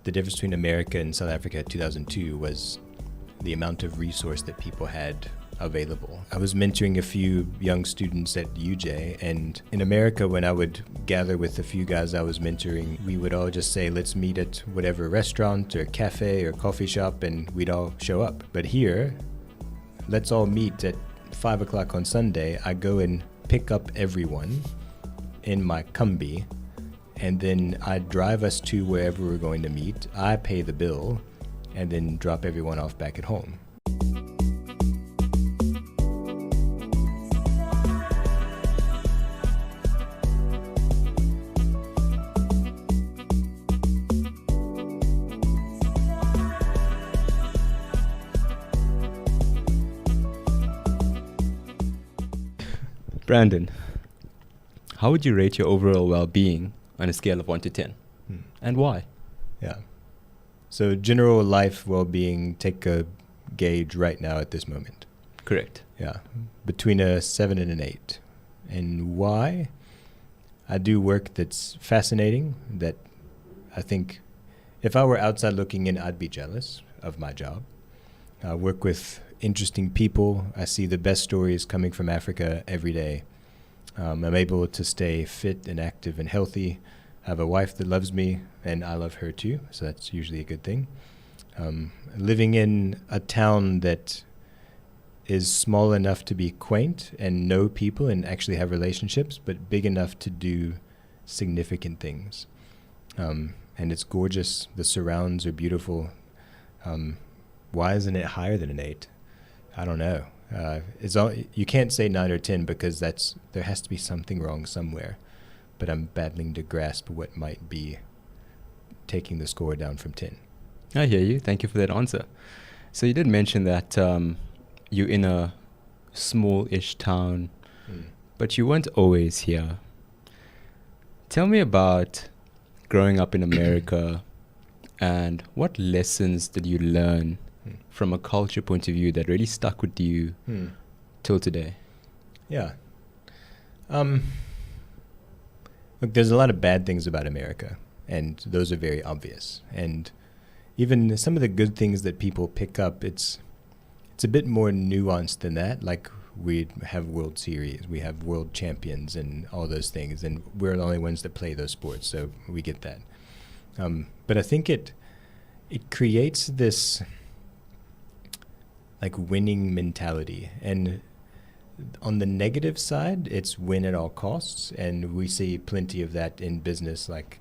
The difference between America and South Africa in 2002 was the amount of resource that people had available. I was mentoring a few young students at UJ, and in America, when I would gather with a few guys I was mentoring, we would all just say, let's meet at whatever restaurant or cafe or coffee shop, and we'd all show up. But here, let's all meet at 5 o'clock on Sunday. I go and pick up everyone in my Kombi, and then I drive us to wherever we're going to meet. I pay the bill, and then drop everyone off back at home. Brandon, how would you rate your overall well-being on a scale of 1 to 10? And why? Yeah. So general life well-being, take a gauge right now at this moment. Correct. Yeah. Between a 7 and an 8. And why? I do work that's fascinating, that I think if I were outside looking in, I'd be jealous of my job. I work with interesting people. I see the best stories coming from Africa every day. I'm able to stay fit and active and healthy. I have a wife that loves me, and I love her too, so that's usually a good thing. Living in a town that is small enough to be quaint and know people and actually have relationships, but big enough to do significant things. And it's gorgeous. The surrounds are beautiful. Why isn't it higher than an 8? I don't know. You can't say 9 or 10 because there has to be something wrong somewhere. But I'm battling to grasp what might be taking the score down from 10. I hear you. Thank you for that answer. So you did mention that you're in a small-ish town, but you weren't always here. Tell me about growing up in America and what lessons did you learn from a culture point of view that really stuck with you till today? Yeah. Look, there's a lot of bad things about America, and those are very obvious. And even some of the good things that people pick up, it's a bit more nuanced than that. Like, we have World Series, we have world champions and all those things, and we're the only ones that play those sports, so we get that. But I think it creates this like winning mentality, and on the negative side, it's win at all costs, and we see plenty of that in business, like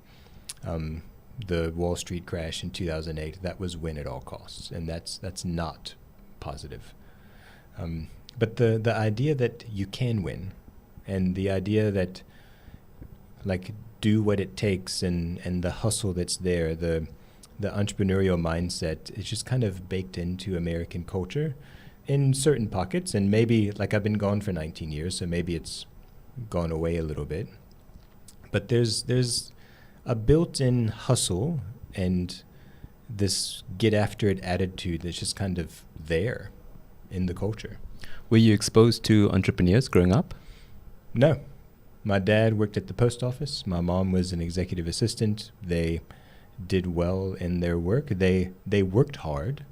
the Wall Street crash in 2008. That was win at all costs, and that's not positive. But the idea that you can win, and the idea that like do what it takes, and the hustle that's there, the entrepreneurial mindset is just kind of baked into American culture in certain pockets. And maybe, like, I've been gone for 19 years, so maybe it's gone away a little bit. But there's a built-in hustle and this get after it attitude that's just kind of there in the culture. Were you exposed to entrepreneurs growing up? No. My dad worked at the post office. My mom was an executive assistant. They did well in their work. They worked hard.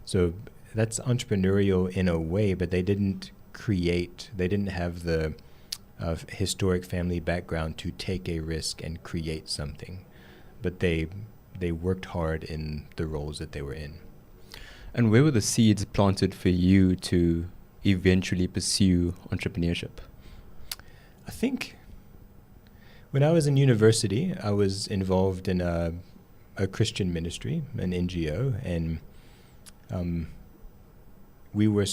So that's entrepreneurial in a way, but they didn't have the historic family background to take a risk and create something. But they worked hard in the roles that they were in. And where were the seeds planted for you to eventually pursue entrepreneurship? I think when I was in university, I was involved in a Christian ministry, an NGO, and we were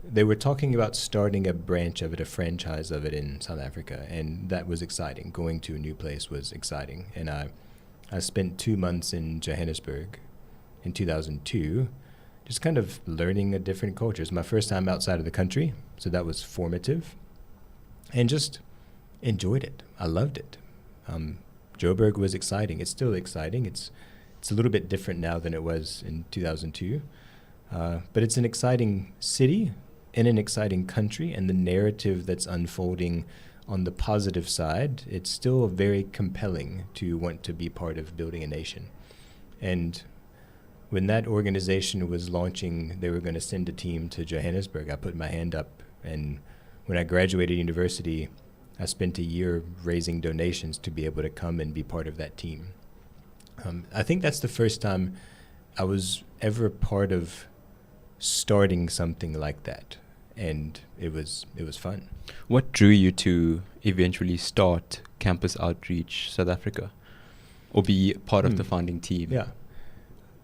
they were talking about starting a branch of it, a franchise of it in South Africa, and that was exciting. Going to a new place was exciting. And I spent 2 months in Johannesburg in 2002, just kind of learning a different culture. It's my first time outside of the country, so that was formative, and just enjoyed it. I loved it. Joburg was exciting. It's still exciting. It's a little bit different now than it was in 2002, but it's an exciting city in an exciting country, and the narrative that's unfolding on the positive side, it's still very compelling to want to be part of building a nation. And when that organization was launching, they were going to send a team to Johannesburg. I put my hand up, and when I graduated university, I spent a year raising donations to be able to come and be part of that team. I think that's the first time I was ever part of starting something like that, and it was fun. What drew you to eventually start Campus Outreach South Africa, or be part of the founding team? Yeah.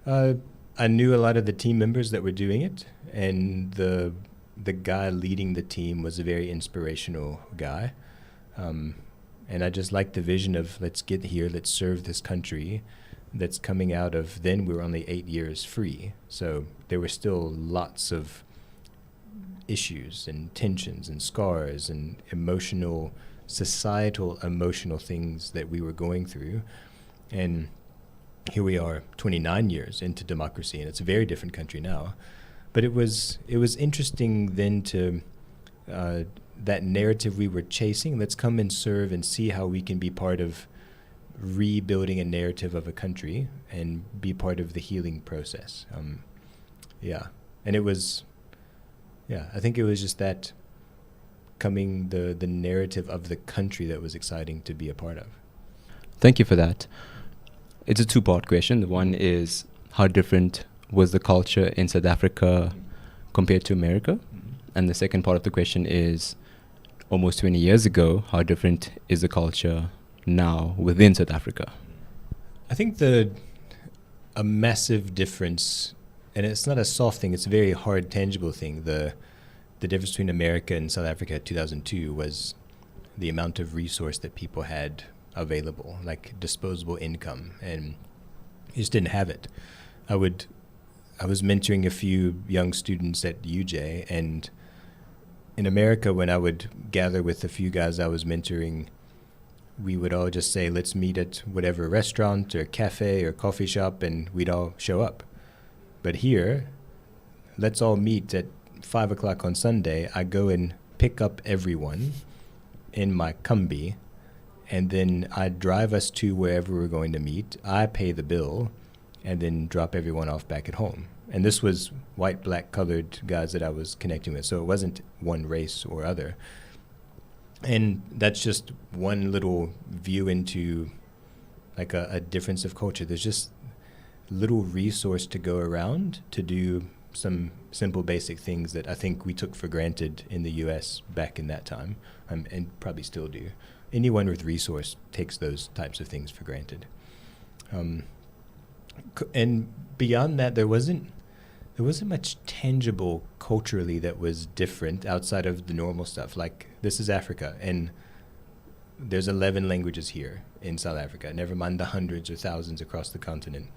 I knew a lot of the team members that were doing it, and the guy leading the team was a very inspirational guy. And I just liked the vision of, let's get here, let's serve this country that's coming out of, then we were only 8 years free. So there were still lots of issues and tensions and scars and societal emotional things that we were going through. And here we are 29 years into democracy, and it's a very different country now. But it was interesting then to that narrative we were chasing. Let's come and serve and see how we can be part of rebuilding a narrative of a country and be part of the healing process. And it was, I think it was just that coming the narrative of the country that was exciting to be a part of. Thank you for that. It's a two-part question. The one is, how different was the culture in South Africa compared to America? And the second part of the question is, almost 20 years ago, how different is the culture now within South Africa? I think a massive difference, and it's not a soft thing, it's a very hard, tangible thing. The difference between America and South Africa in 2002 was the amount of resource that people had available, like disposable income, and you just didn't have it. I was mentoring a few young students at UJ, and in America, when I would gather with a few guys I was mentoring, we would all just say, let's meet at whatever restaurant or cafe or coffee shop, and we'd all show up. But here, let's all meet at 5 o'clock on Sunday. I go and pick up everyone in my Kombi, and then I drive us to wherever we're going to meet. I pay the bill, and then drop everyone off back at home. And this was white, black, colored guys that I was connecting with, so it wasn't one race or other. And that's just one little view into like a difference of culture. There's just little resource to go around to do some simple basic things that I think we took for granted in the US back in that time, and probably still do. Anyone with resource takes those types of things for granted. And beyond that, there wasn't much tangible culturally that was different outside of the normal stuff. Like, this is Africa, and there's 11 languages here in South Africa, never mind the hundreds or thousands across the continent.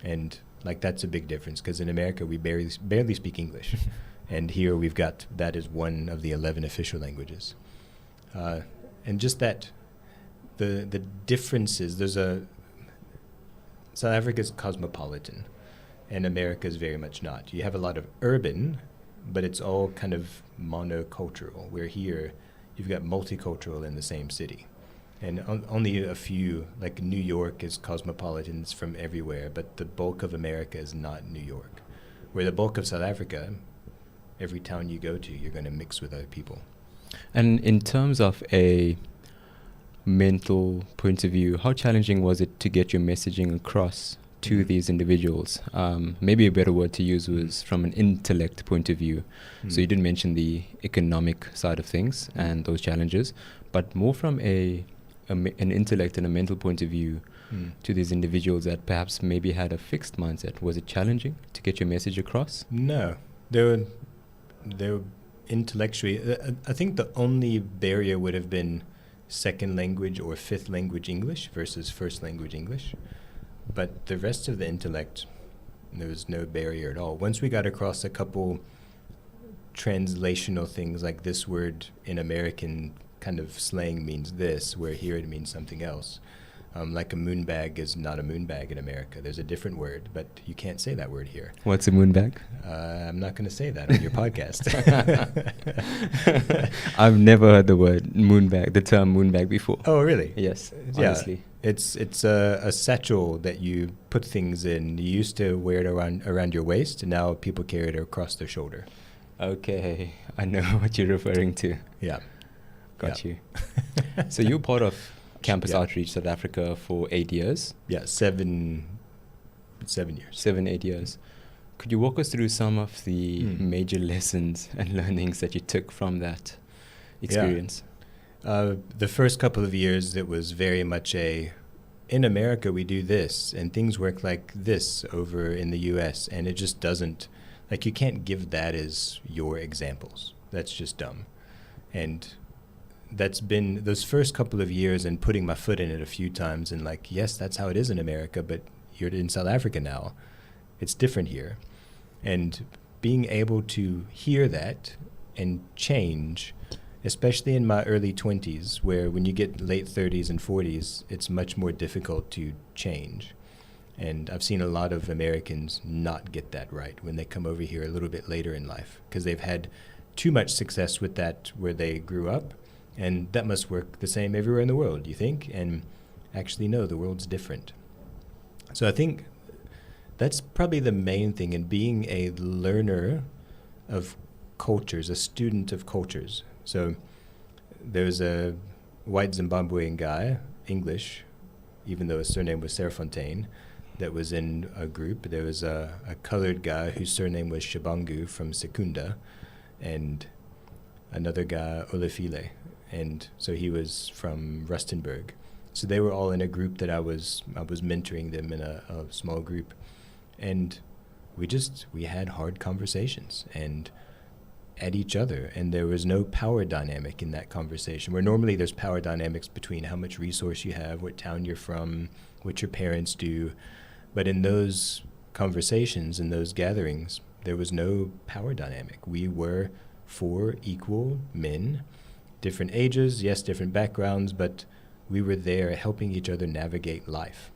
And like, that's a big difference, because in America we barely speak English, and here we've got that as one of the 11 official languages. And just that, the differences. South Africa is cosmopolitan, and America is very much not. You have a lot of urban, but it's all kind of monocultural, where here you've got multicultural in the same city. And only a few, like New York is cosmopolitan, it's from everywhere, but the bulk of America is not New York. Where the bulk of South Africa, every town you go to, you're going to mix with other people. And in terms of a mental point of view, how challenging was it to get your messaging across to these individuals? Maybe a better word to use was from an intellect point of view. So you did mention the economic side of things and those challenges, but more from an intellect and a mental point of view to these individuals that perhaps maybe had a fixed mindset. Was it challenging to get your message across? No. They were intellectually, I think the only barrier would have been second language or fifth language English versus first language English. But the rest of the intellect, there was no barrier at all. Once we got across a couple translational things, like this word in American kind of slang means this, where here it means something else, Like a moonbag is not a moonbag in America. There's a different word, but you can't say that word here. What's a moonbag? I'm not going to say that on your podcast. I've never heard the term moonbag before. Oh, really? Yes, Yeah. honestly. It's a satchel that you put things in. You used to wear it around your waist, and now people carry it across their shoulder. Okay, I know what you're referring to. Yeah. Got you. So you're part of Campus Yeah. Outreach South Africa for 8 years? Yeah, 7 years. 7-8 years. Could you walk us through some of the major lessons and learnings that you took from that experience? The first couple of years, it was very much in America we do this, and things work like this over in the US, and it just doesn't, like, you can't give that as your examples. That's just dumb. And that's been those first couple of years and putting my foot in it a few times and like, yes, that's how it is in America, but you're in South Africa now. It's different here. And being able to hear that and change, especially in my early 20s, where when you get late 30s and 40s, it's much more difficult to change. And I've seen a lot of Americans not get that right when they come over here a little bit later in life because they've had too much success with that where they grew up. And that must work the same everywhere in the world, you think? And actually, no, the world's different. So I think that's probably the main thing in being a learner of cultures, a student of cultures. So there's a white Zimbabwean guy, English, even though his surname was Serfontaine, that was in a group. There was a colored guy whose surname was Shabangu from Secunda, and another guy, Olefile. And so he was from Rustenburg. So they were all in a group that I was mentoring them in a small group. And we had hard conversations and at each other. And there was no power dynamic in that conversation, where normally there's power dynamics between how much resource you have, what town you're from, what your parents do. But in those conversations, in those gatherings, there was no power dynamic. We were 4 equal men, different ages, yes, different backgrounds, but we were there helping each other navigate life.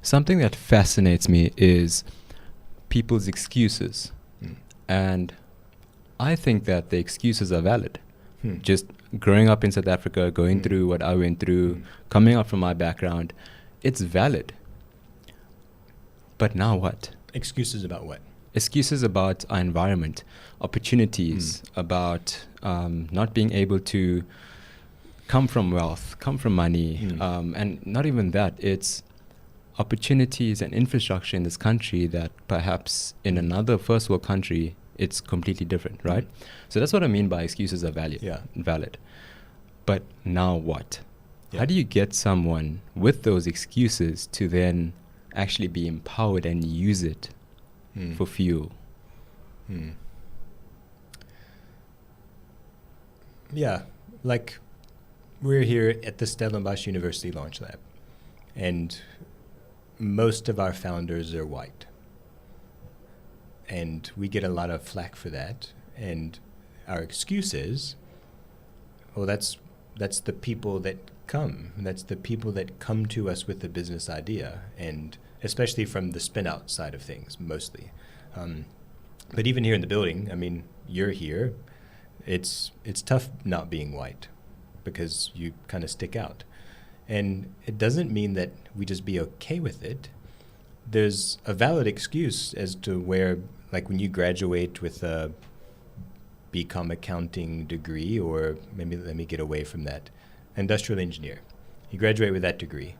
Something that fascinates me is people's excuses. And I think that the excuses are valid. Just growing up in South Africa, going through what I went through, coming up from my background, it's valid. But now what? Excuses about what? Excuses about our environment, opportunities, about not being able to come from wealth, come from money, and not even that, it's opportunities and infrastructure in this country that perhaps in another first world country, it's completely different, right? So that's what I mean by excuses are valid. But now what? How do you get someone with those excuses to then actually be empowered and use it for fuel? Yeah, like we're here at the Stellenbosch University LaunchLab, and most of our founders are white. And we get a lot of flack for that. And our excuse is, well, that's the people that come. That's the people that come to us with the business idea, and especially from the Spinout side of things, mostly. But even here in the building, I mean, you're here. It's tough not being white because you kind of stick out. And it doesn't mean that we just be okay with it. There's a valid excuse as to where, like when you graduate with a BCom accounting degree, or maybe let me get away from that, industrial engineer. You graduate with that degree,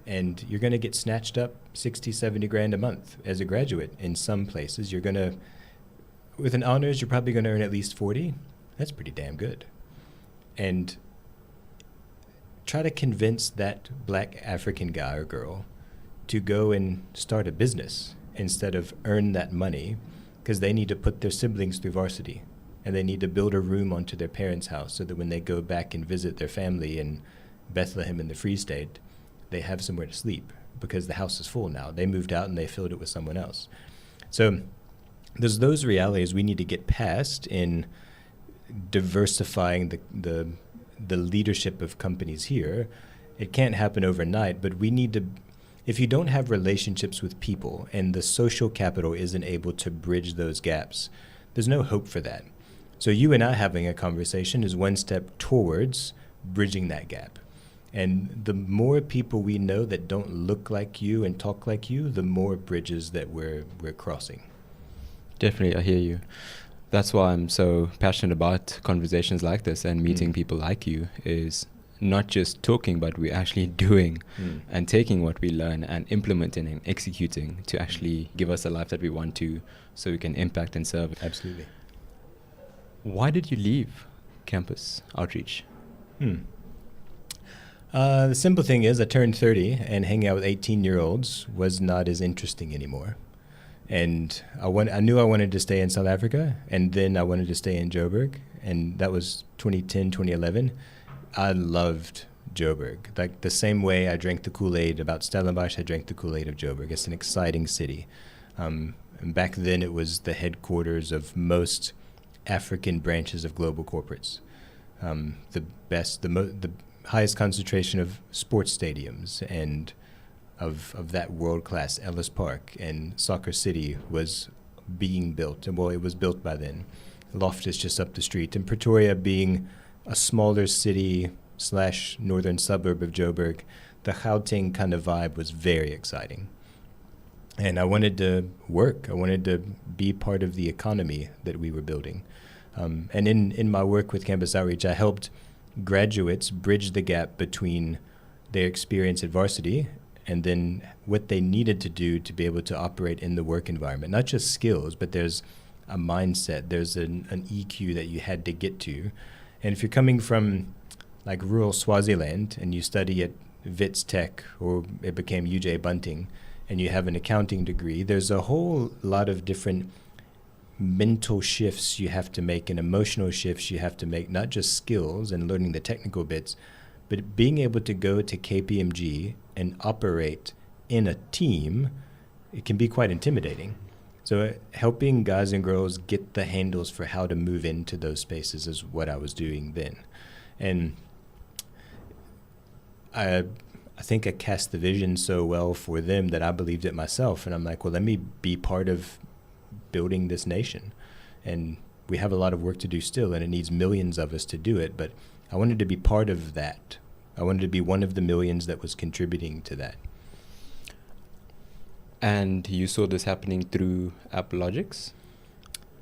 and you're going to get snatched up 60, 70 grand a month as a graduate. In some places, you're going to, with an honors, you're probably going to earn at least 40. That's pretty damn good. And try to convince that black African guy or girl to go and start a business instead of earn that money, because they need to put their siblings through varsity, and they need to build a room onto their parents' house so that when they go back and visit their family in Bethlehem in the Free State, they have somewhere to sleep because the house is full now. They moved out and they filled it with someone else. So there's those realities we need to get past in diversifying the leadership of companies here, It can't happen overnight, but we need to, if you don't have relationships with people and the social capital isn't able to bridge those gaps, there's no hope for that. So you and I having a conversation is one step towards bridging that gap. And the more people we know that don't look like you and talk like you, the more bridges that we're crossing. Definitely, I hear you. That's why I'm so passionate about conversations like this and meeting people like you, is not just talking, but we're actually doing and taking what we learn and implementing and executing to actually give us a life that we want to, so we can impact and serve. Absolutely. Why did you leave campus outreach? The simple thing is I turned 30 and hanging out with 18-year-olds was not as interesting anymore. And I knew I wanted to stay in South Africa, and then I wanted to stay in Joburg, and that was 2010, 2011. I loved Joburg. Like the same way I drank the Kool-Aid about Stellenbosch, I drank the Kool-Aid of Joburg. It's an exciting city. And back then it was the headquarters of most African branches of global corporates. The highest concentration of sports stadiums and of that world-class Ellis Park, and Soccer City was being built. And well, it was built by then. Loftus just up the street. And Pretoria being a smaller city / northern suburb of Joburg, the Gauteng kind of vibe was very exciting. And I wanted to work. I wanted to be part of the economy that we were building. And in my work with Campus Outreach, I helped graduates bridge the gap between their experience at varsity and then what they needed to do to be able to operate in the work environment. Not just skills, but there's a mindset, there's an EQ that you had to get to. And if you're coming from like rural Swaziland and you study at Wits Tech, or it became UJ Bunting, and you have an accounting degree, there's a whole lot of different mental shifts you have to make and emotional shifts you have to make, not just skills and learning the technical bits, but being able to go to KPMG and operate in a team, it can be quite intimidating. So helping guys and girls get the handles for how to move into those spaces is what I was doing then. And I think I cast the vision so well for them that I believed it myself. And I'm like, well, let me be part of building this nation. And we have a lot of work to do still, and it needs millions of us to do it. But I wanted to be part of that. I wanted to be one of the millions that was contributing to that. And you saw this happening through AppLogix?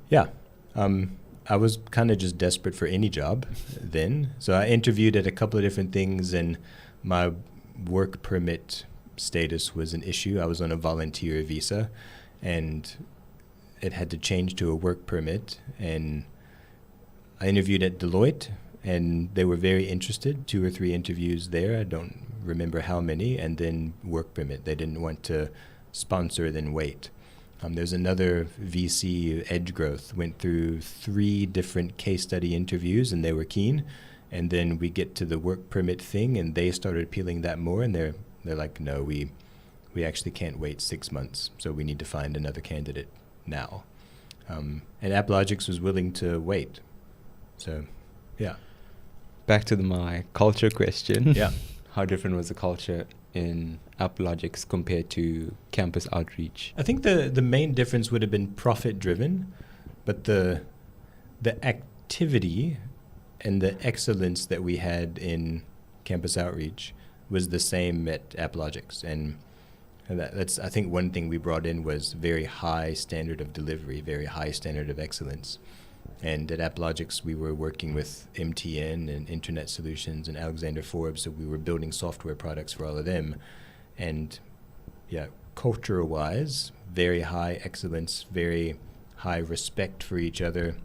Yeah. I was kind of just desperate for any job then. So I interviewed at a couple of different things, and my work permit status was an issue. I was on a volunteer visa, and it had to change to a work permit. And I interviewed at Deloitte, and they were very interested, 2 or 3 interviews there. I don't remember how many, and then work permit. They didn't want to sponsor, then wait. There's another VC, Edge Growth, went through 3 different case study interviews, and they were keen. And then we get to the work permit thing, and they started appealing that more, and they're like, no, we actually can't wait 6 months, so we need to find another candidate now. And AppLogix was willing to wait. So, yeah. Back to my culture question. Yeah. How different was the culture in AppLogix compared to campus outreach? I think the main difference would have been profit-driven, but the activity and the excellence that we had in campus outreach was the same at AppLogix. And that's, I think, one thing we brought in was very high standard of delivery, very high standard of excellence. And at AppLogix, we were working with MTN and Internet Solutions and Alexander Forbes, so we were building software products for all of them. And yeah, culture-wise, very high excellence, very high respect for each other.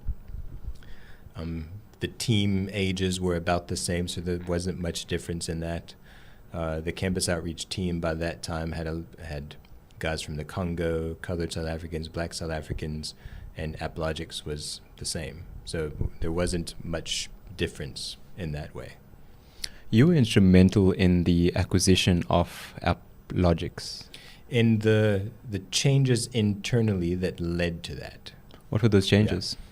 The team ages were about the same, so there wasn't much difference in that. The campus outreach team by that time had guys from the Congo, colored South Africans, black South Africans, and AppLogix was the same. So there wasn't much difference in that way. You were instrumental in the acquisition of AppLogix. In the changes internally that led to that. What were those changes? Yeah.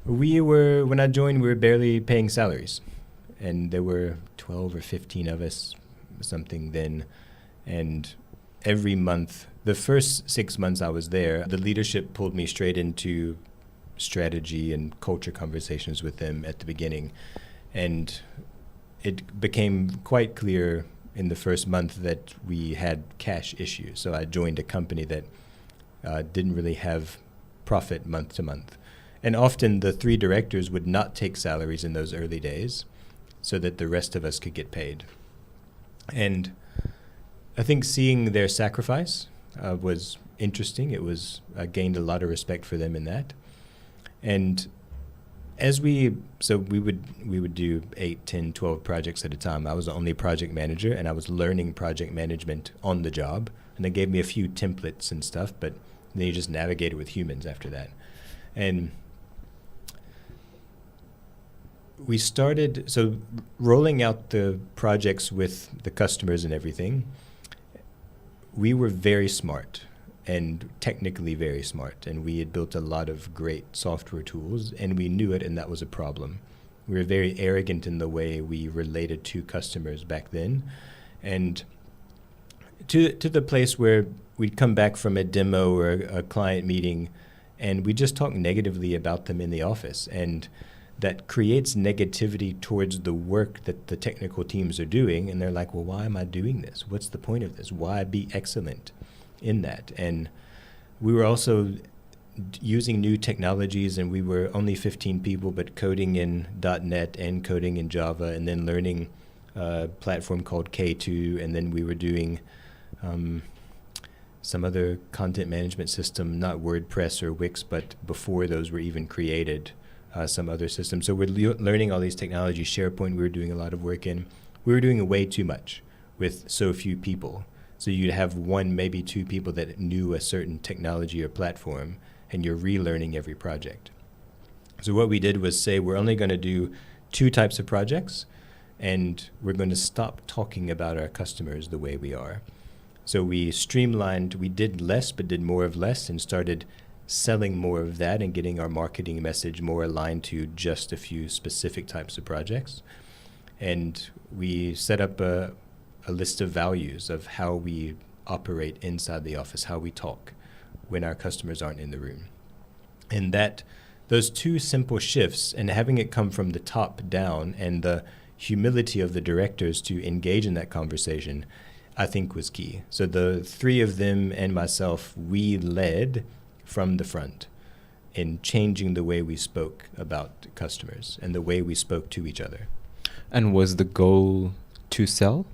When I joined, we were barely paying salaries. And there were 12 or 15 of us, something then. And every month, the first 6 months I was there, the leadership pulled me straight into strategy and culture conversations with them at the beginning. And it became quite clear in the first month that we had cash issues. So I joined a company that didn't really have profit month to month. And often the 3 directors would not take salaries in those early days so that the rest of us could get paid. And I think seeing their sacrifice was interesting. I gained a lot of respect for them in that. And we would do 8, 10, 12 projects at a time. I was the only project manager, and I was learning project management on the job. And they gave me a few templates and stuff, but then you just navigate it with humans after that. And we started, so rolling out the projects with the customers and everything, we were very smart and technically very smart. And we had built a lot of great software tools, and we knew it, and that was a problem. We were very arrogant in the way we related to customers back then. And to the place where we'd come back from a demo or a client meeting, and we just talk negatively about them in the office. And that creates negativity towards the work that the technical teams are doing. And they're like, well, why am I doing this? What's the point of this? Why be excellent in that? And we were also using new technologies, and we were only 15 people, but coding in .NET and coding in Java, and then learning a platform called K2. And then we were doing some other content management system, not WordPress or Wix, but before those were even created, some other system. So we're learning all these technologies. SharePoint we were doing a lot of work in. We were doing way too much with so few people. So you'd have 1, maybe 2 people that knew a certain technology or platform, and you're relearning every project. So what we did was say we're only going to do 2 types of projects, and we're going to stop talking about our customers the way we are. So we streamlined, we did less but did more of less, and started selling more of that and getting our marketing message more aligned to just a few specific types of projects. And we set up a list of values of how we operate inside the office, how we talk when our customers aren't in the room. And that those 2 simple shifts, and having it come from the top down, and the humility of the directors to engage in that conversation, I think was key. So the 3 of them and myself, we led from the front in changing the way we spoke about customers and the way we spoke to each other. And was the goal to sell?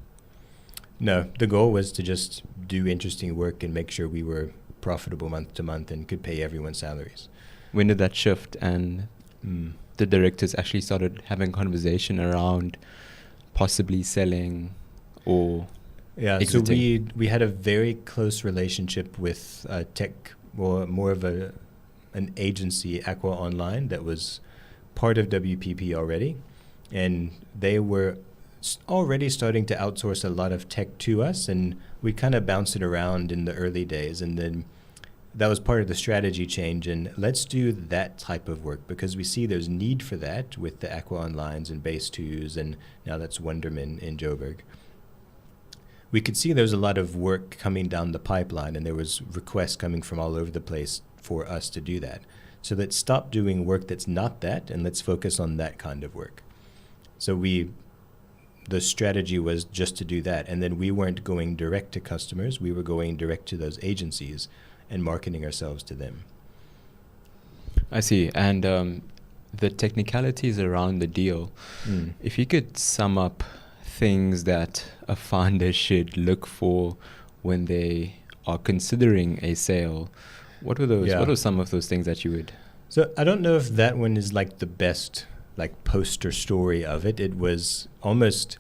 No, the goal was to just do interesting work and make sure we were profitable month to month and could pay everyone's salaries. When did that shift and the directors actually started having conversation around possibly selling or exiting? So we had a very close relationship with tech, or more of an agency, Aqua Online, that was part of WPP already. And they were already starting to outsource a lot of tech to us, and we kind of bounced it around in the early days. And then that was part of the strategy change, and let's do that type of work because we see there's need for that with the Aqua Onlines and Base 2s, and now that's Wonderman in Joburg. We could see there was a lot of work coming down the pipeline, and there was requests coming from all over the place for us to do that. So let's stop doing work that's not that, and let's focus on that kind of work. So the strategy was just to do that, and then we weren't going direct to customers. We were going direct to those agencies and marketing ourselves to them. I see. And the technicalities around the deal, if you could sum up things that a founder should look for when they are considering a sale, what were those? What are some of those things that you would? So I don't know if that one is like the best poster story of it. It was almost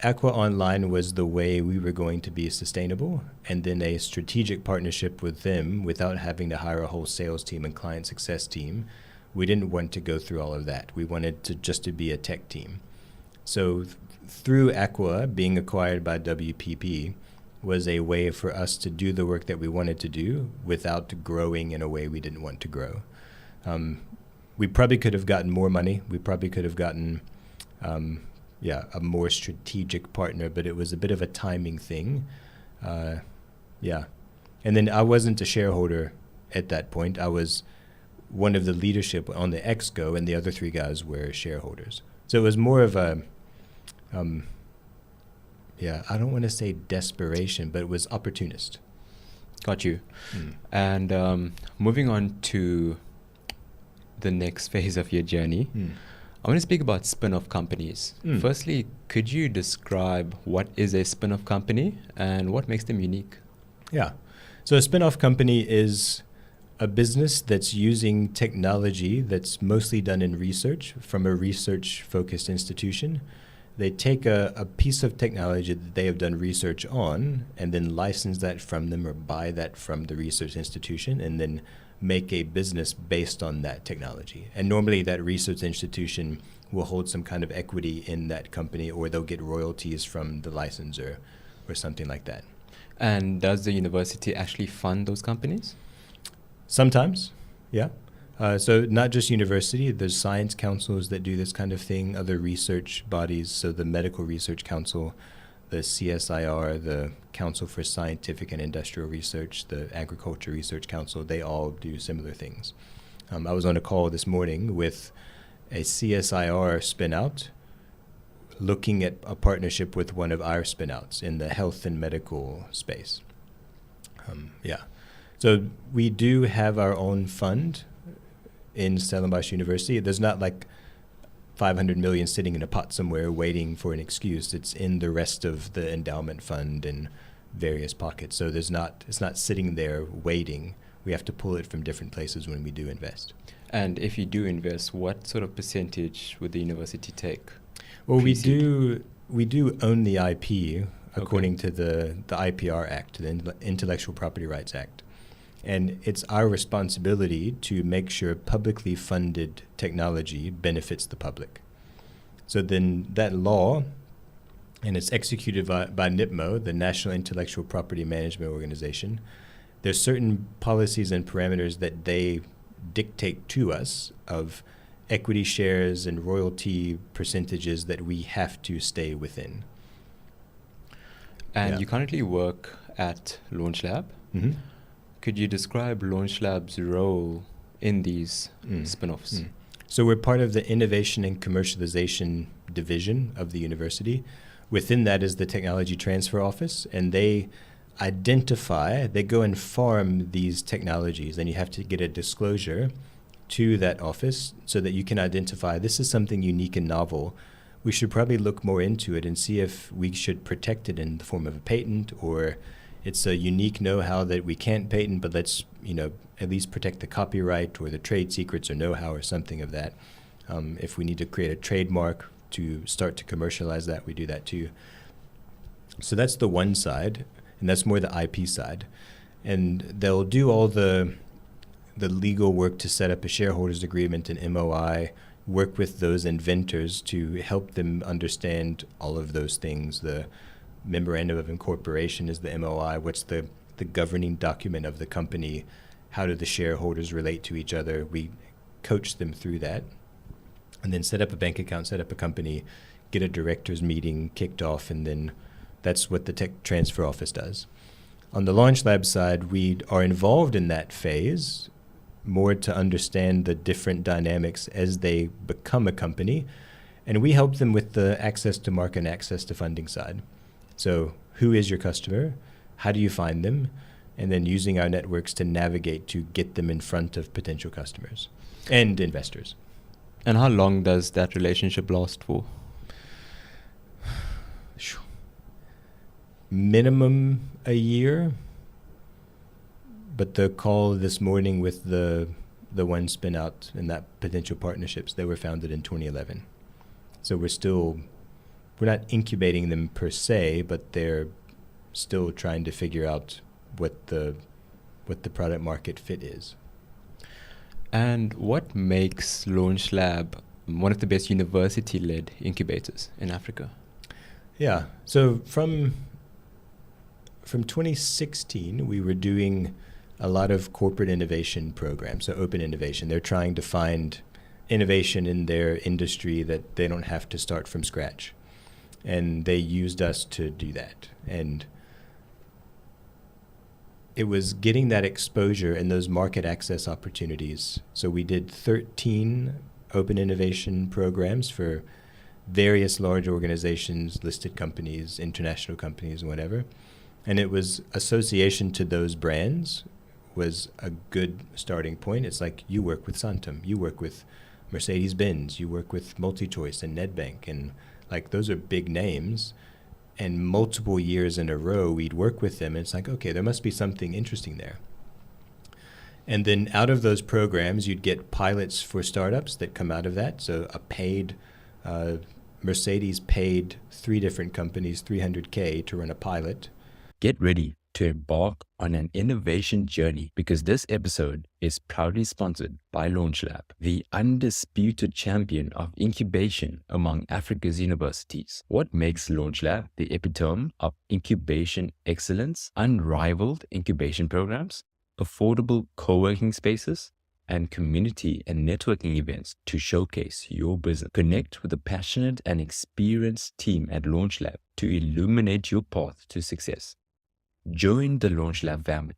Aqua Online was the way we were going to be sustainable, and then a strategic partnership with them without having to hire a whole sales team and client success team. We didn't want to go through all of that. We wanted to just to be a tech team. So through Aqua being acquired by WPP was a way for us to do the work that we wanted to do without growing in a way we didn't want to grow. We probably could have gotten more money. We probably could have gotten a more strategic partner, but it was a bit of a timing thing. Yeah. And then I wasn't a shareholder at that point. I was one of the leadership on the Exco, and the other three guys were shareholders. So it was more of a, I don't want to say desperation, but it was opportunist. Got you. And moving on to the next phase of your journey, I want to speak about spin-off companies. Firstly, could you describe what is a spin-off company and what makes them unique? Yeah. So a spin-off company is a business that's using technology that's mostly done in research from a research-focused institution. They take a piece of technology that they have done research on and then license that from them or buy that from the research institution and then make a business based on that technology. And normally that research institution will hold some kind of equity in that company, or they'll get royalties from the licensor or something like that. And does the university actually fund those companies? Sometimes, yeah. So not just university, there's science councils that do this kind of thing, other research bodies, so the Medical Research Council, the CSIR, the Council for Scientific and Industrial Research, the Agriculture Research Council, they all do similar things. I was on a call this morning with a CSIR spinout looking at a partnership with one of our spinouts in the health and medical space. So we do have our own fund in Stellenbosch University. There's not like 500 million sitting in a pot somewhere waiting for an excuse. It's in the rest of the endowment fund and various pockets. So it's not sitting there waiting. We have to pull it from different places when we do invest. And if you do invest, what sort of percentage would the university take? Well, we do own the IP according to the IPR Act, the Intellectual Property Rights Act. And it's our responsibility to make sure publicly funded technology benefits the public. So then that law, and it's executed by NIPMO, the National Intellectual Property Management Organization, there's certain policies and parameters that they dictate to us of equity shares and royalty percentages that we have to stay within. And you currently work at LaunchLab. Mm-hmm. Could you describe LaunchLab's role in these spin-offs? So we're part of the Innovation and Commercialization Division of the university. Within that is the Technology Transfer Office, and they go and farm these technologies, and you have to get a disclosure to that office so that you can identify this is something unique and novel. We should probably look more into it and see if we should protect it in the form of a patent, or it's a unique know-how that we can't patent, but let's at least protect the copyright or the trade secrets or know-how or something of that. If we need to create a trademark to start to commercialize that, we do that too. So that's the one side, and that's more the IP side. And they'll do all the legal work to set up a shareholders agreement and MOI, work with those inventors to help them understand all of those things. The memorandum of incorporation is the MOI. What's the governing document of the company? How do the shareholders relate to each other? We coach them through that. And then set up a bank account, set up a company, get a directors meeting kicked off, and then that's what the Tech Transfer Office does. On the LaunchLab side, we are involved in that phase more to understand the different dynamics as they become a company, and we help them with the access to market and access to funding side. So who is your customer? How do you find them? And then using our networks to navigate to get them in front of potential customers and investors. And how long does that relationship last for? Minimum a year. But the call this morning with the one Spinout and that potential partnerships, they were founded in 2011. So we're not incubating them per se, but they're still trying to figure out what the product market fit is. And what makes LaunchLab one of the best university-led incubators in Africa? Yeah. So from 2016, we were doing a lot of corporate innovation programs, so open innovation. They're trying to find innovation in their industry that they don't have to start from scratch. And they used us to do that. And it was getting that exposure and those market access opportunities. So we did 13 open innovation programs for various large organizations, listed companies, international companies, and whatever. And it was association to those brands was a good starting point. It's like you work with Santam, you work with Mercedes-Benz, you work with MultiChoice and Nedbank, and like those are big names. And multiple years in a row, we'd work with them, and it's like, okay, there must be something interesting there. And then out of those programs, you'd get pilots for startups that come out of that. So a paid, Mercedes paid 3 different companies $300K to run a pilot. Get ready to embark on an innovation journey because this episode is proudly sponsored by LaunchLab, the undisputed champion of incubation among Africa's universities. What makes LaunchLab the epitome of incubation excellence? Unrivaled incubation programs, affordable co-working spaces, and community and networking events to showcase your business. Connect with a passionate and experienced team at LaunchLab to illuminate your path to success. Join the LaunchLab family,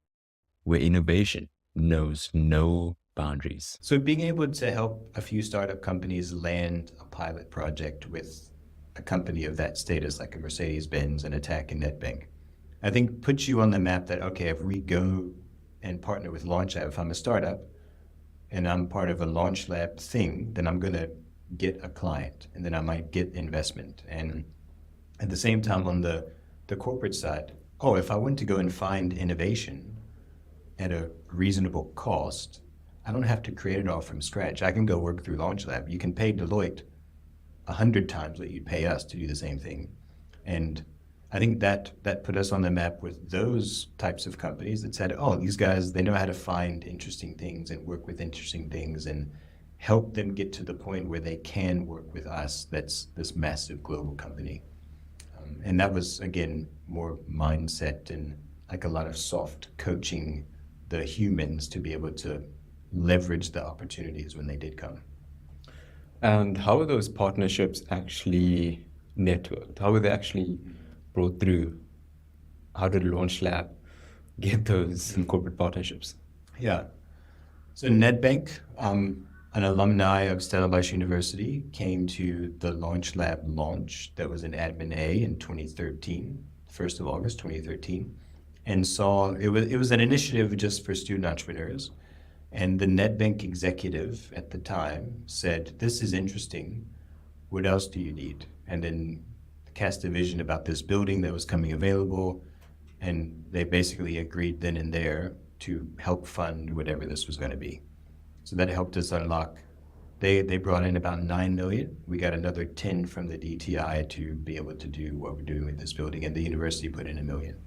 where innovation knows no boundaries. So being able to help a few startup companies land a pilot project with a company of that status, like a Mercedes-Benz, an Attack, and Nedbank, I think puts you on the map that, okay, if we go and partner with LaunchLab, if I'm a startup and I'm part of a LaunchLab thing, then I'm going to get a client, and then I might get investment. And at the same time, on the corporate side, oh, if I want to go and find innovation at a reasonable cost, I don't have to create it all from scratch. I can go work through LaunchLab. You can pay Deloitte 100 times what you'd pay us to do the same thing. And I think that put us on the map with those types of companies that said, oh, these guys, they know how to find interesting things and work with interesting things and help them get to the point where they can work with us. That's this massive global company. And that was, again, more mindset and like a lot of soft coaching the humans to be able to leverage the opportunities when they did come. And how are those partnerships actually networked? How were they actually brought through? How did LaunchLab get those corporate partnerships? Yeah. So Nedbank, an alumni of Stellenbosch University, came to the LaunchLab launch that was in Admin A in 2013, 1st of August 2013, and saw it was an initiative just for student entrepreneurs. And the Nedbank executive at the time said, this is interesting. What else do you need? And then cast a vision about this building that was coming available. And they basically agreed then and there to help fund whatever this was going to be. So that helped us unlock. They brought in about 9 million. We got another 10 from the DTI to be able to do what we're doing with this building, and the university put in $1 million.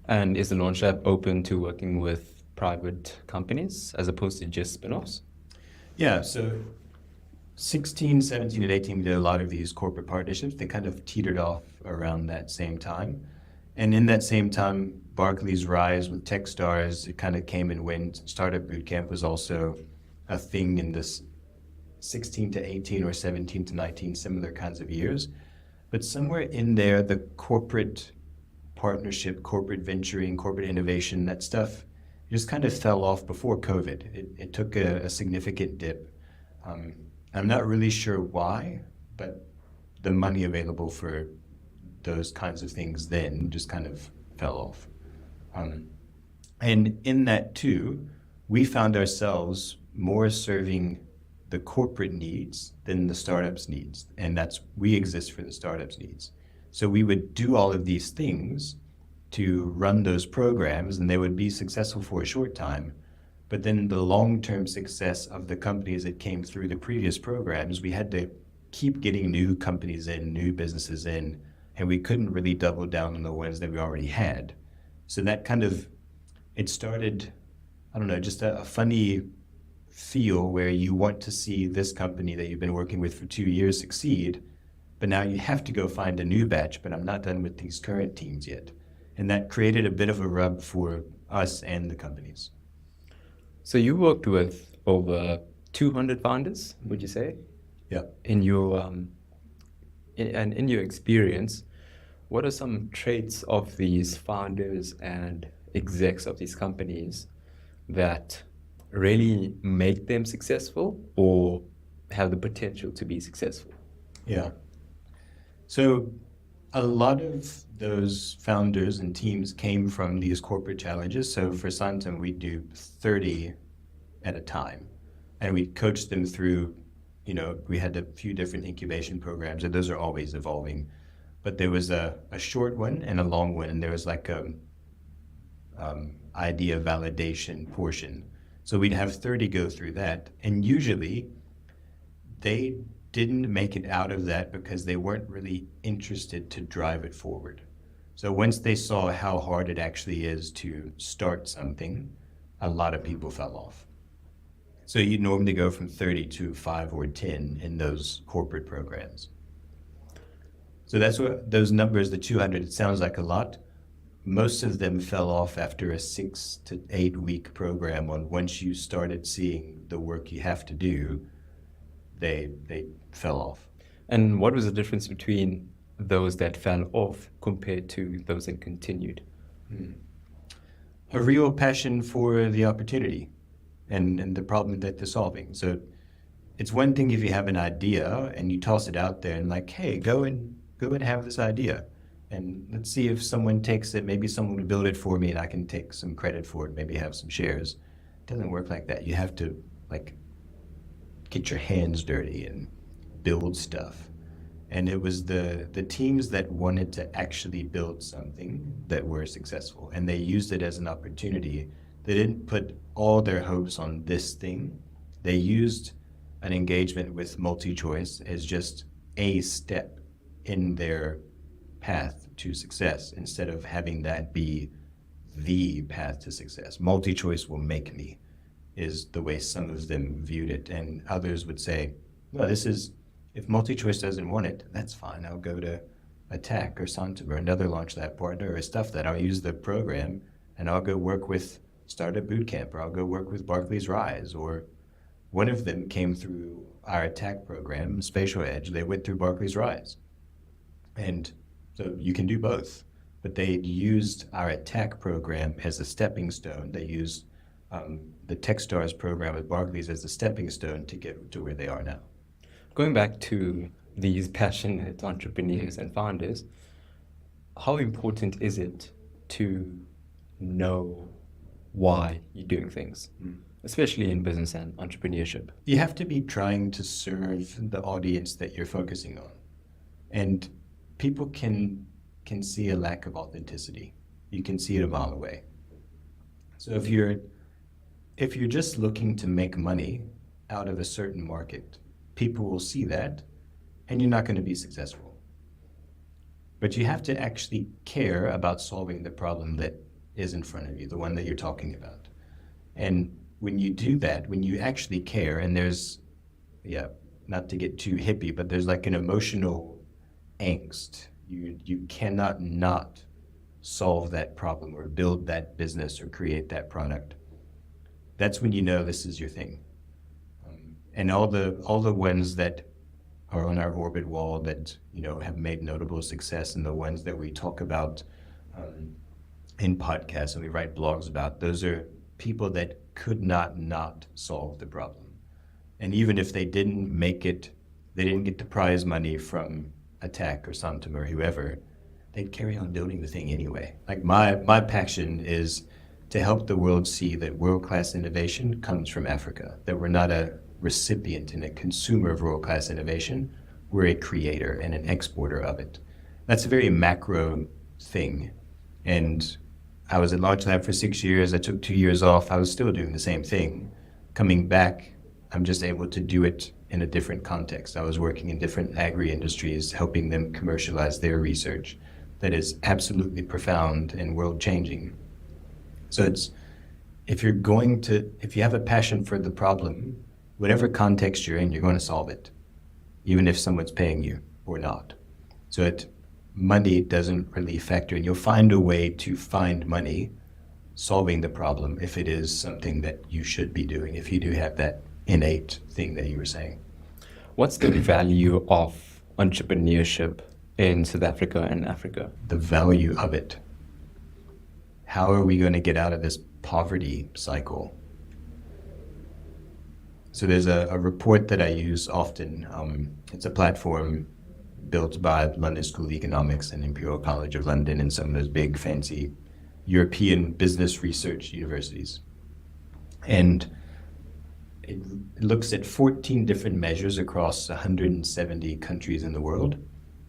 And is the LaunchLab open to working with private companies as opposed to just spin-offs? Yeah, so 16, 17, and 18, we did a lot of these corporate partnerships. They kind of teetered off around that same time. And in that same time, Barclays Rise with Techstars, it kind of came and went. Startup Bootcamp was also a thing in this 16 to 18 or 17 to 19, similar kinds of years. But somewhere in there, the corporate partnership, corporate venturing, corporate innovation, that stuff just kind of fell off before COVID. It took a significant dip. I'm not really sure why, but the money available for those kinds of things then just kind of fell off. And in that too, we found ourselves more serving the corporate needs than the startups' needs. And we exist for the startups' needs. So we would do all of these things to run those programs, and they would be successful for a short time. But then the long-term success of the companies that came through the previous programs, we had to keep getting new companies in, new businesses in, and we couldn't really double down on the ones that we already had. So that kind of, it started, I don't know, just a funny feel where you want to see this company that you've been working with for 2 years succeed, but now you have to go find a new batch, but I'm not done with these current teams yet. And that created a bit of a rub for us and the companies. So you worked with over 200 founders, would you say? Yeah. In and in your experience, what are some traits of these founders and execs of these companies that really make them successful or have the potential to be successful? Yeah. So a lot of those founders and teams came from these corporate challenges. So for Santam, we do 30 at a time. And we coached them through, we had a few different incubation programs, and those are always evolving. But there was a short one and a long one, and there was like a idea validation portion. So we'd have 30 go through that, and usually they didn't make it out of that because they weren't really interested to drive it forward. So once they saw how hard it actually is to start something, a lot of people fell off. So you normally go from 30 to 5 or 10 in those corporate programs. So that's what those numbers, the 200, it sounds like a lot. Most of them fell off after a 6 to 8 week program on once you started seeing the work you have to do, they fell off. And what was the difference between those that fell off compared to those that continued? A real passion for the opportunity and the problem that they're solving. So it's one thing if you have an idea and you toss it out there and like, hey, go and have this idea. And let's see if someone takes it. Maybe someone will build it for me and I can take some credit for it, maybe have some shares. It doesn't work like that. You have to get your hands dirty and build stuff. And it was the teams that wanted to actually build something that were successful. And they used it as an opportunity. They didn't put all their hopes on this thing. They used an engagement with multi-choice as just a step in their path to success instead of having that be the path to success. Multi-choice will make me is the way some of them viewed it. And others would say, no, if multi-choice doesn't want it, that's fine. I'll go to Attack or Santam or another LaunchLab partner or stuff that I'll use the program and I'll go work with Startup Bootcamp or I'll go work with Barclays Rise. Or one of them came through our Attack program, Spatial Edge. They went through Barclays Rise. And so you can do both. But they used our Attack program as a stepping stone. They used the Techstars program at Barclays as a stepping stone to get to where they are now. Going back to these passionate entrepreneurs and founders, how important is it to know why you're doing things, especially in business and entrepreneurship? You have to be trying to serve the audience that you're focusing on. And people can see a lack of authenticity. You can see it a mile away. So if you're just looking to make money out of a certain market, people will see that and you're not going to be successful. But you have to actually care about solving the problem that is in front of you, the one that you're talking about. And when you do that, when you actually care, and there's, not to get too hippie, but there's like an emotional angst. You cannot not solve that problem or build that business or create that product. That's when you know this is your thing. And all the ones that are on our orbit wall that have made notable success, and the ones that we talk about in podcasts and we write blogs about, those are people that could not solve the problem. And even if they didn't make it, they didn't get the prize money from Attack or Santam or whoever, they'd carry on building the thing anyway. Like my passion is to help the world see that world-class innovation comes from Africa, that we're not a recipient and a consumer of world-class innovation, we're a creator and an exporter of it. That's a very macro thing. And I was at LaunchLab for 6 years. I took 2 years off. I was still doing the same thing. Coming back, I'm just able to do it in a different context. I was working in different agri-industries, helping them commercialize their research that is absolutely profound and world-changing. So if you have a passion for the problem, whatever context you're in, you're going to solve it, even if someone's paying you or not. So money doesn't really factor in. You'll find a way to find money solving the problem if it is something that you should be doing, if you do have that innate thing that you were saying. What's the value of entrepreneurship in South Africa and Africa? The value of it. How are we going to get out of this poverty cycle? So there's a report that I use often. It's a platform built by London School of Economics and Imperial College of London and some of those big fancy European business research universities. And it looks at 14 different measures across 170 countries in the world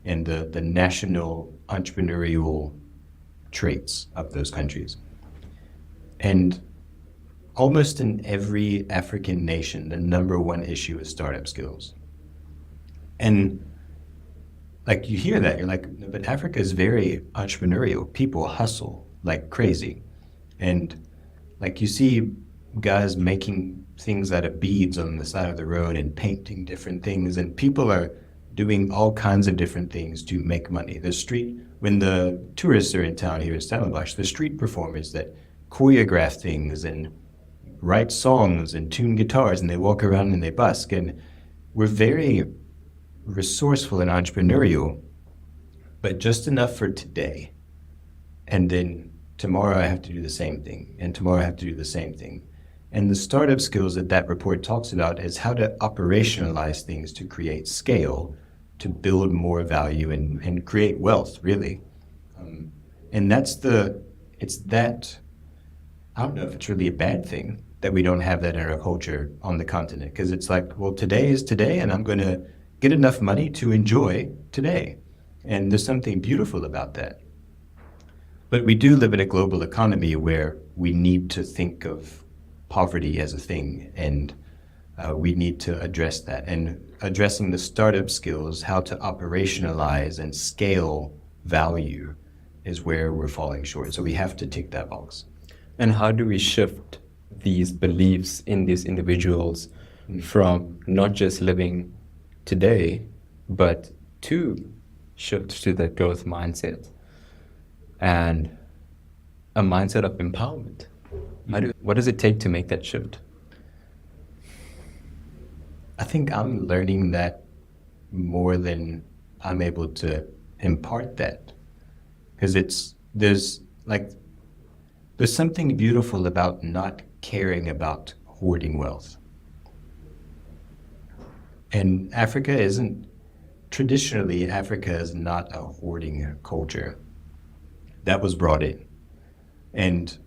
and the national entrepreneurial traits of those countries. And almost in every African nation, the number one issue is startup skills. And like you hear that, you're like, no, but Africa is very entrepreneurial. People hustle like crazy. And like you see guys making things out of beads on the side of the road and painting different things, and people are doing all kinds of different things to make money. The street, when the tourists are in town here in Stellenbosch, the street performers that choreograph things and write songs and tune guitars, and they walk around and they busk. And we're very resourceful and entrepreneurial, but just enough for today. And then tomorrow I have to do the same thing, and tomorrow I have to do the same thing. And the startup skills that report talks about is how to operationalize things to create scale, to build more value and create wealth, really. And I don't know if it's really a bad thing that we don't have that in our culture on the continent, because it's like, well, today is today, and I'm going to get enough money to enjoy today. And there's something beautiful about that. But we do live in a global economy where we need to think of poverty as a thing, and we need to address that. And addressing the startup skills, how to operationalize and scale value, is where we're falling short. So we have to tick that box. And how do we shift these beliefs in these individuals from not just living today, but to shift to that growth mindset and a mindset of empowerment? What does it take to make that shift? I think I'm learning that more than I'm able to impart that. Because there's something beautiful about not caring about hoarding wealth. And Africa is not a hoarding culture. That was brought in. And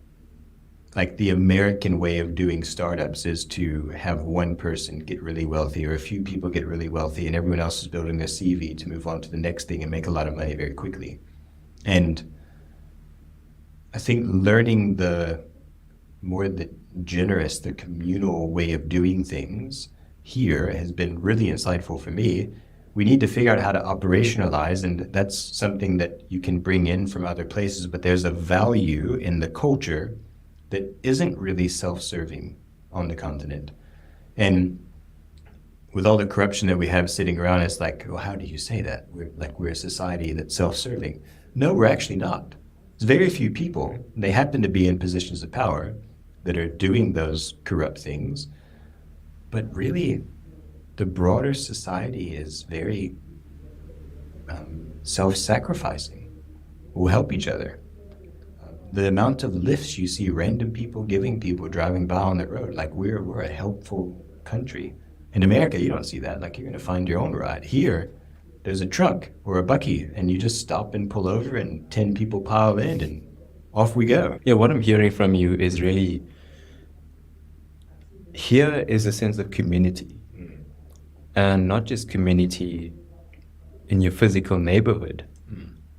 like the American way of doing startups is to have one person get really wealthy, or a few people get really wealthy, and everyone else is building their CV to move on to the next thing and make a lot of money very quickly. And I think learning the generous, the communal way of doing things here has been really insightful for me. We need to figure out how to operationalize, and that's something that you can bring in from other places, but there's a value in the culture that isn't really self-serving on the continent. And with all the corruption that we have sitting around, it's like, well, how do you say that? We're a society that's self-serving. No, we're actually not. There's very few people, they happen to be in positions of power, that are doing those corrupt things. But really, the broader society is very self-sacrificing. We'll help each other. The amount of lifts you see random people giving people driving by on the road, like we're a helpful country. In America, you don't see that. Like, you're going to find your own ride. Here, there's a truck or a bucky, and you just stop and pull over, and 10 people pile in, and off we go. Yeah, what I'm hearing from you is really, here is a sense of community. And not just community in your physical neighborhood,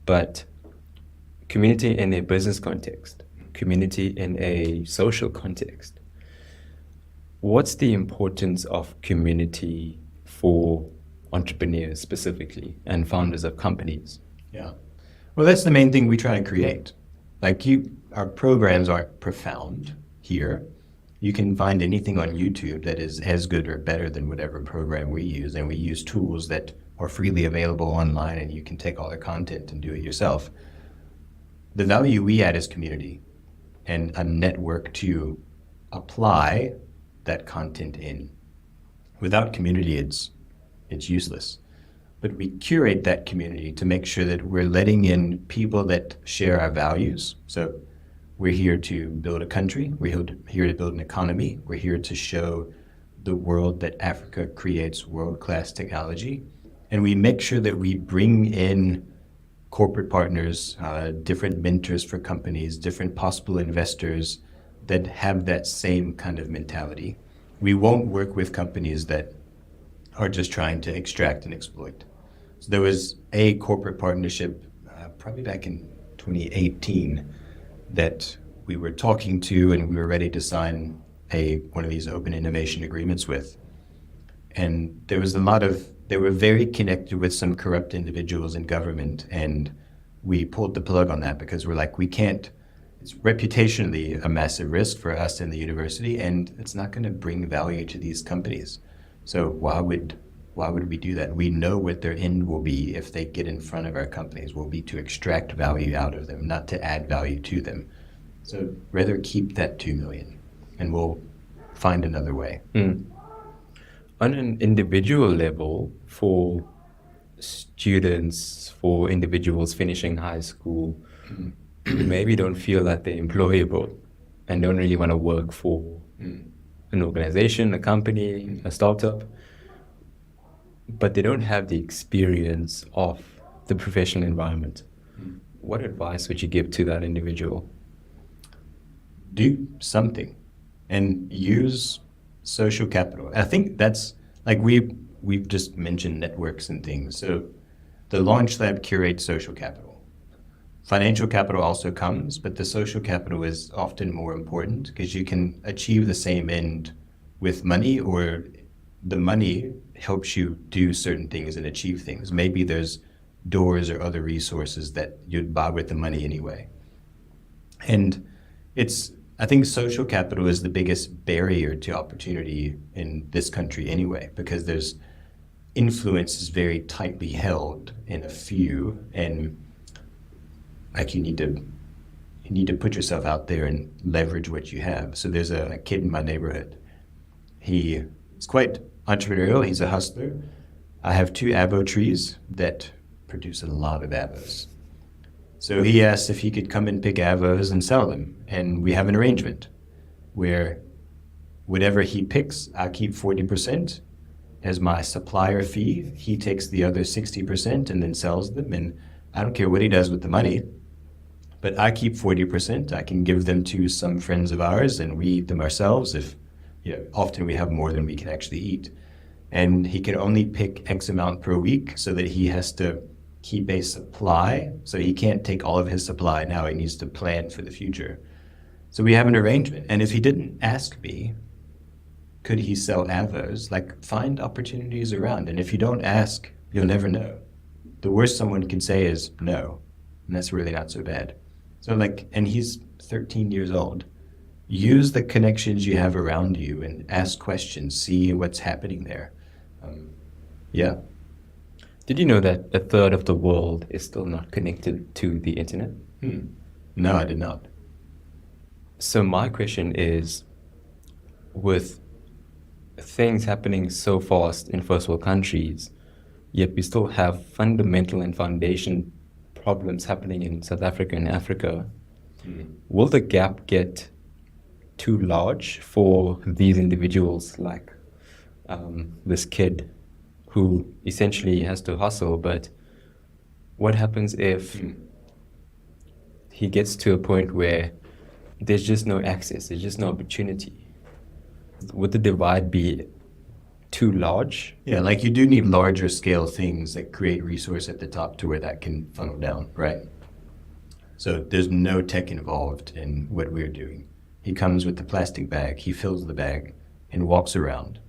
but community in a business context, community in a social context. What's the importance of community for entrepreneurs specifically and founders of companies? Yeah. Well, that's the main thing we try to create. Our programs aren't profound here. You can find anything on YouTube that is as good or better than whatever program we use, and we use tools that are freely available online, and you can take all the content and do it yourself. The value we add is community and a network to apply that content in. Without community, it's useless. but we curate that community to make sure that we're letting in people that share our values. So we're here to build a country, we're here to build an economy, we're here to show the world that Africa creates world-class technology. And we make sure that we bring in corporate partners, different mentors for companies, different possible investors that have that same kind of mentality. We won't work with companies that are just trying to extract and exploit. So there was a corporate partnership probably back in 2018 that we were talking to and we were ready to sign one of these open innovation agreements with. And there was they were very connected with some corrupt individuals in government, and we pulled the plug on that because we're like, we can't, it's reputationally a massive risk for us in the university, and it's not going to bring value to these companies. So why would we do that? We know what their end will be if they get in front of our companies, will be to extract value out of them, not to add value to them. So rather keep that 2 million and we'll find another way. On an individual level, for students, for individuals finishing high school, who maybe don't feel that they're employable and don't really want to work for an organization, a company, a startup, but they don't have the experience of the professional environment. What advice would you give to that individual? Do something and use social capital. I think that's like we've just mentioned networks and things. So the LaunchLab curates social capital. Financial capital also comes, but the social capital is often more important because you can achieve the same end with money, or the money helps you do certain things and achieve things. Maybe there's doors or other resources that you'd buy with the money anyway. And I think social capital is the biggest barrier to opportunity in this country anyway, because there's influence is very tightly held in a few, and like you need to put yourself out there and leverage what you have. So there's a kid in my neighborhood. He is quite entrepreneurial. He's a hustler. I have 2 avo trees that produce a lot of avos. So he asked if he could come and pick avos and sell them. And we have an arrangement where whatever he picks, I keep 40% as my supplier fee. He takes the other 60% and then sells them. And I don't care what he does with the money, but I keep 40%. I can give them to some friends of ours and we eat them ourselves. Often we have more than we can actually eat. And he can only pick X amount per week so that he has to keep a supply. So he can't take all of his supply now. He needs to plan for the future. So we have an arrangement. And if he didn't ask me, could he sell avos? Like, find opportunities around. And if you don't ask, you'll never know. The worst someone can say is no. And that's really not so bad. So and he's 13 years old. Use the connections you have around you and ask questions, see what's happening there. Yeah. Did you know that a third of the world is still not connected to the internet? No, I did not. So my question is, with things happening so fast in first world countries, yet we still have fundamental and foundation problems happening in South Africa and Africa, will the gap get too large for these individuals, like this kid who essentially has to hustle? But what happens if he gets to a point where there's just no access, there's just no opportunity? Would the divide be too large? Yeah, you do need larger scale things that create resource at the top to where that can funnel down, right? So there's no tech involved in what we're doing. He comes with the plastic bag, he fills the bag and walks around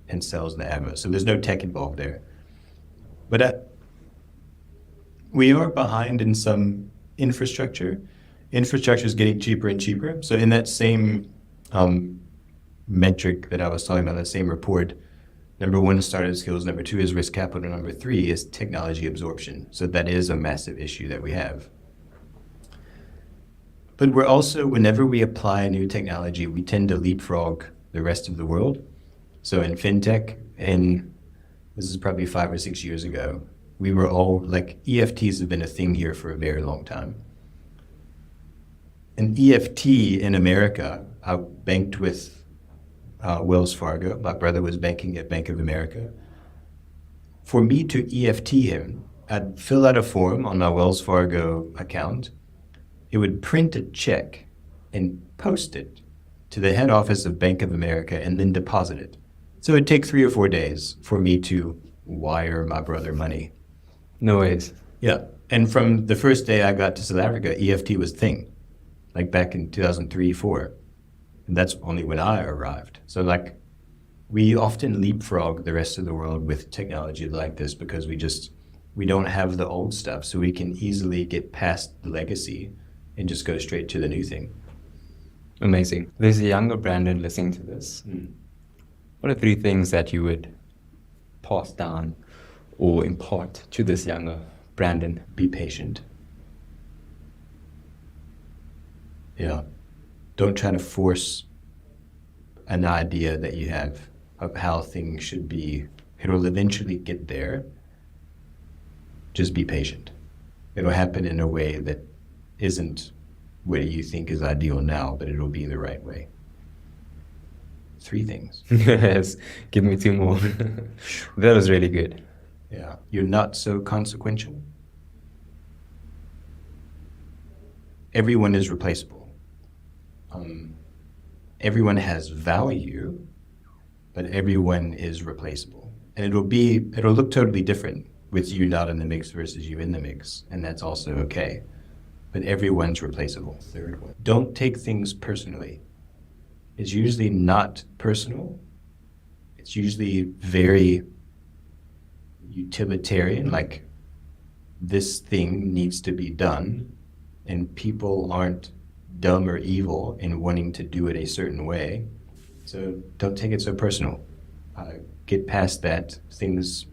and sells the ammo. So there's no tech involved there. But we are behind in some infrastructure. Infrastructure is getting cheaper and cheaper. So in that same metric that I was talking about, that same report, number 1 is startup skills, number 2 is risk capital, number 3 is technology absorption. So that is a massive issue that we have. But we're also, whenever we apply a new technology, we tend to leapfrog the rest of the world. So in fintech, in this is probably 5 or 6 years ago, we were all like, EFTs have been a thing here for a very long time. An EFT in America, I banked with Wells Fargo. My brother was banking at Bank of America. For me to EFT him, I'd fill out a form on my Wells Fargo account. It would print a check and post it to the head office of Bank of America and then deposit it. So it'd take 3 or 4 days for me to wire my brother money. No ways. Yeah. And from the first day I got to South Africa, EFT was a thing, like back in 2003, 4. And that's only when I arrived. So like, we often leapfrog the rest of the world with technology like this because we don't have the old stuff. So we can easily get past the legacy and just go straight to the new thing. Amazing. There's a younger Brandon listening to this. What are 3 things that you would pass down or impart to this younger Brandon? Be patient. Yeah. Don't try to force an idea that you have of how things should be. It'll eventually get there. Just be patient. It'll happen in a way that isn't what you think is ideal now, but it'll be the right way. 3 things. Yes, give me 2 more. That was really good. Yeah. You're not so consequential. Everyone is replaceable. Everyone has value, but everyone is replaceable. And it'll look totally different with you not in the mix versus you in the mix, and that's also okay. But everyone's replaceable. 3rd one. Don't take things personally. It's usually not personal. It's usually very utilitarian, like this thing needs to be done, and people aren't dumb or evil in wanting to do it a certain way. So don't take it so personal. Get past that. Things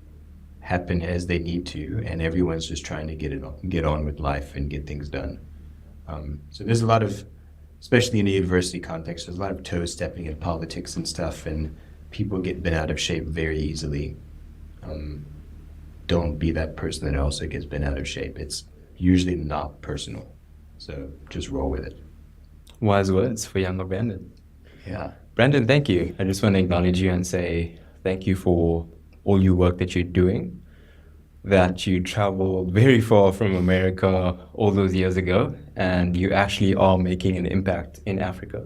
happen as they need to, and everyone's just trying to get on with life and get things done. So there's a lot of, especially in a university context, there's a lot of toe stepping in politics and stuff, and people get bent out of shape very easily. Don't be that person that also gets bent out of shape. It's usually not personal. So just roll with it. Wise words for younger Brandon. Yeah. Brandon, thank you. I just want to acknowledge you and say thank you for all your work that you're doing, that you traveled very far from America all those years ago, and you actually are making an impact in Africa,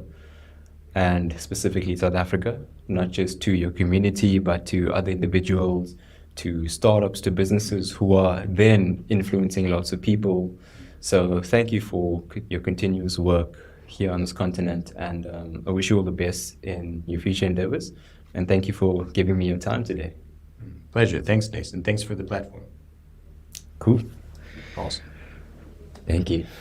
and specifically South Africa, not just to your community, but to other individuals, to startups, to businesses who are then influencing lots of people. So thank you for your continuous work here on this continent, and I wish you all the best in your future endeavors, and thank you for giving me your time today. Pleasure. Thanks, Naison. Thanks for the platform. Cool. Awesome. Thank you.